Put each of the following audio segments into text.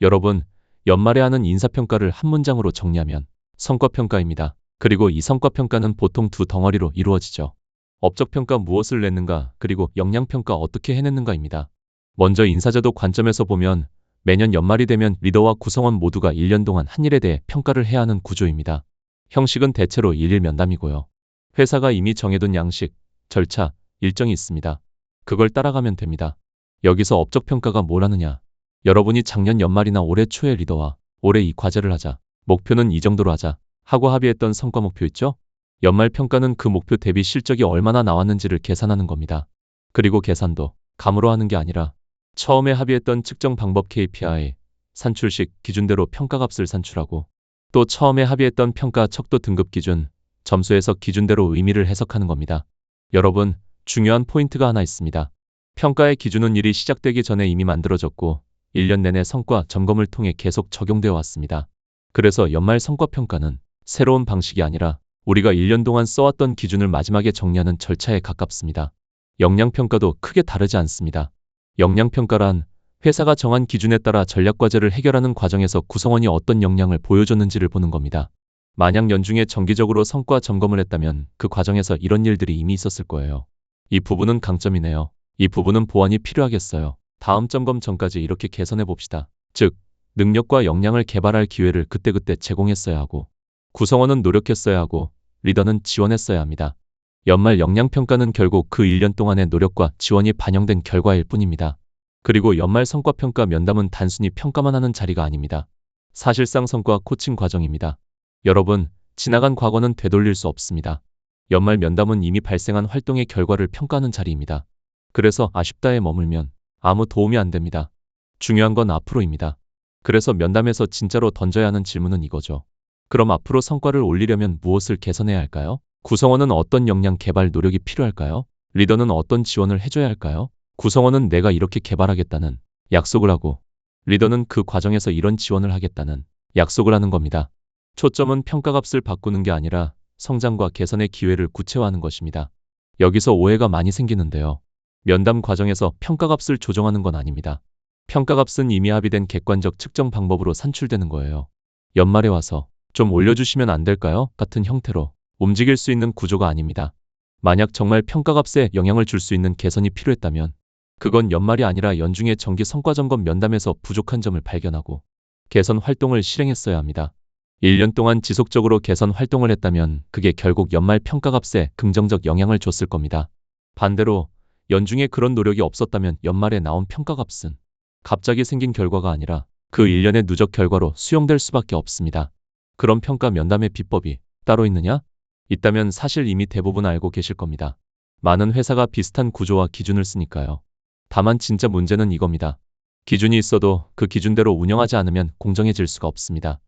여러분, 연말에 하는 인사평가를 한 문장으로 정리하면 성과평가입니다. 그리고 이 성과평가는 보통 두 덩어리로 이루어지죠. 업적평가 무엇을 냈는가, 그리고 역량평가 어떻게 해냈는가입니다. 먼저 인사제도 관점에서 보면 매년 연말이 되면 리더와 구성원 모두가 1년 동안 한 일에 대해 평가를 해야 하는 구조입니다. 형식은 대체로 일일 면담이고요. 회사가 이미 정해둔 양식, 절차, 일정이 있습니다. 그걸 따라가면 됩니다. 여기서 업적평가가 뭘 하느냐? 여러분이 작년 연말이나 올해 초에 리더와 올해 이 과제를 하자, 목표는 이 정도로 하자 하고 합의했던 성과 목표 있죠? 연말 평가는 그 목표 대비 실적이 얼마나 나왔는지를 계산하는 겁니다. 그리고 계산도 감으로 하는 게 아니라 처음에 합의했던 측정 방법 KPI, 산출식 기준대로 평가값을 산출하고 또 처음에 합의했던 평가 척도 등급 기준, 점수에서 기준대로 의미를 해석하는 겁니다. 여러분, 중요한 포인트가 하나 있습니다. 평가의 기준은 일이 시작되기 전에 이미 만들어졌고 1년 내내 성과 점검을 통해 계속 적용되어 왔습니다. 그래서 연말 성과평가는 새로운 방식이 아니라 우리가 1년 동안 써왔던 기준을 마지막에 정리하는 절차에 가깝습니다. 역량평가도 크게 다르지 않습니다. 역량평가란 회사가 정한 기준에 따라 전략과제를 해결하는 과정에서 구성원이 어떤 역량을 보여줬는지를 보는 겁니다. 만약 연중에 정기적으로 성과 점검을 했다면 그 과정에서 이런 일들이 이미 있었을 거예요. 이 부분은 강점이네요. 이 부분은 보완이 필요하겠어요. 다음 점검 전까지 이렇게 개선해 봅시다. 즉, 능력과 역량을 개발할 기회를 그때그때 제공했어야 하고 구성원은 노력했어야 하고 리더는 지원했어야 합니다. 연말 역량평가는 결국 그 1년 동안의 노력과 지원이 반영된 결과일 뿐입니다. 그리고 연말 성과평가 면담은 단순히 평가만 하는 자리가 아닙니다. 사실상 성과 코칭 과정입니다. 여러분, 지나간 과거는 되돌릴 수 없습니다. 연말 면담은 이미 발생한 활동의 결과를 평가하는 자리입니다. 그래서 아쉽다에 머물면 아무 도움이 안 됩니다. 중요한 건 앞으로입니다. 그래서 면담에서 진짜로 던져야 하는 질문은 이거죠. 그럼 앞으로 성과를 올리려면 무엇을 개선해야 할까요? 구성원은 어떤 역량 개발 노력이 필요할까요? 리더는 어떤 지원을 해줘야 할까요? 구성원은 내가 이렇게 개발하겠다는 약속을 하고 리더는 그 과정에서 이런 지원을 하겠다는 약속을 하는 겁니다. 초점은 평가값을 바꾸는 게 아니라 성장과 개선의 기회를 구체화하는 것입니다. 여기서 오해가 많이 생기는데요. 면담 과정에서 평가값을 조정하는 건 아닙니다. 평가값은 이미 합의된 객관적 측정 방법으로 산출되는 거예요. 연말에 와서 좀 올려주시면 안 될까요? 같은 형태로 움직일 수 있는 구조가 아닙니다. 만약 정말 평가값에 영향을 줄 수 있는 개선이 필요했다면 그건 연말이 아니라 연중의 정기 성과점검 면담에서 부족한 점을 발견하고 개선 활동을 실행했어야 합니다. 1년 동안 지속적으로 개선 활동을 했다면 그게 결국 연말 평가값에 긍정적 영향을 줬을 겁니다. 반대로 연중에 그런 노력이 없었다면 연말에 나온 평가값은 갑자기 생긴 결과가 아니라 그 1년의 누적 결과로 수용될 수밖에 없습니다. 그런 평가 면담의 비법이 따로 있느냐? 있다면 사실 이미 대부분 알고 계실 겁니다. 많은 회사가 비슷한 구조와 기준을 쓰니까요. 다만 진짜 문제는 이겁니다. 기준이 있어도 그 기준대로 운영하지 않으면 공정해질 수가 없습니다.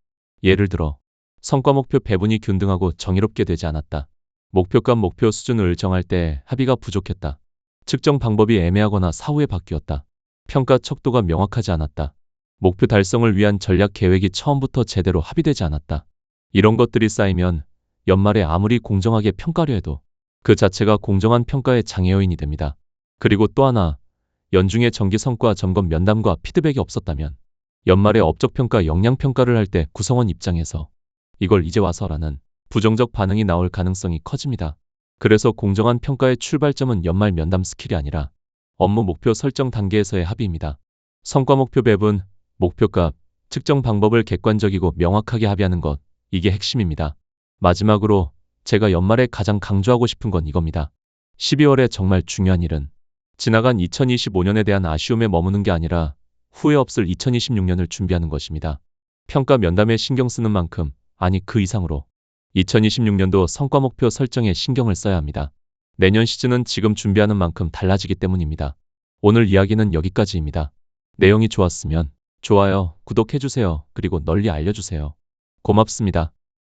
예를 들어 성과 목표 배분이 균등하고 정의롭게 되지 않았다. 목표값 목표 수준을 정할 때 합의가 부족했다. 측정 방법이 애매하거나 사후에 바뀌었다. 평가 척도가 명확하지 않았다. 목표 달성을 위한 전략 계획이 처음부터 제대로 합의되지 않았다. 이런 것들이 쌓이면 연말에 아무리 공정하게 평가를 해도 그 자체가 공정한 평가의 장애 요인이 됩니다. 그리고 또 하나, 연중에 정기 성과 점검 면담과 피드백이 없었다면 연말에 업적평가 역량평가를 할 때 구성원 입장에서 이걸 이제 와서라는 부정적 반응이 나올 가능성이 커집니다. 그래서 공정한 평가의 출발점은 연말 면담 스킬이 아니라 업무 목표 설정 단계에서의 합의입니다. 성과 목표 배분, 목표값, 측정 방법을 객관적이고 명확하게 합의하는 것, 이게 핵심입니다. 마지막으로 제가 연말에 가장 강조하고 싶은 건 이겁니다. 12월에 정말 중요한 일은 지나간 2025년에 대한 아쉬움에 머무는 게 아니라 후회 없을 2026년을 준비하는 것입니다. 평가 면담에 신경 쓰는 만큼, 아니 그 이상으로 2026년도 성과 목표 설정에 신경을 써야 합니다. 내년 시즌은 지금 준비하는 만큼 달라지기 때문입니다. 오늘 이야기는 여기까지입니다. 내용이 좋았으면 좋아요, 구독해주세요. 그리고 널리 알려주세요. 고맙습니다.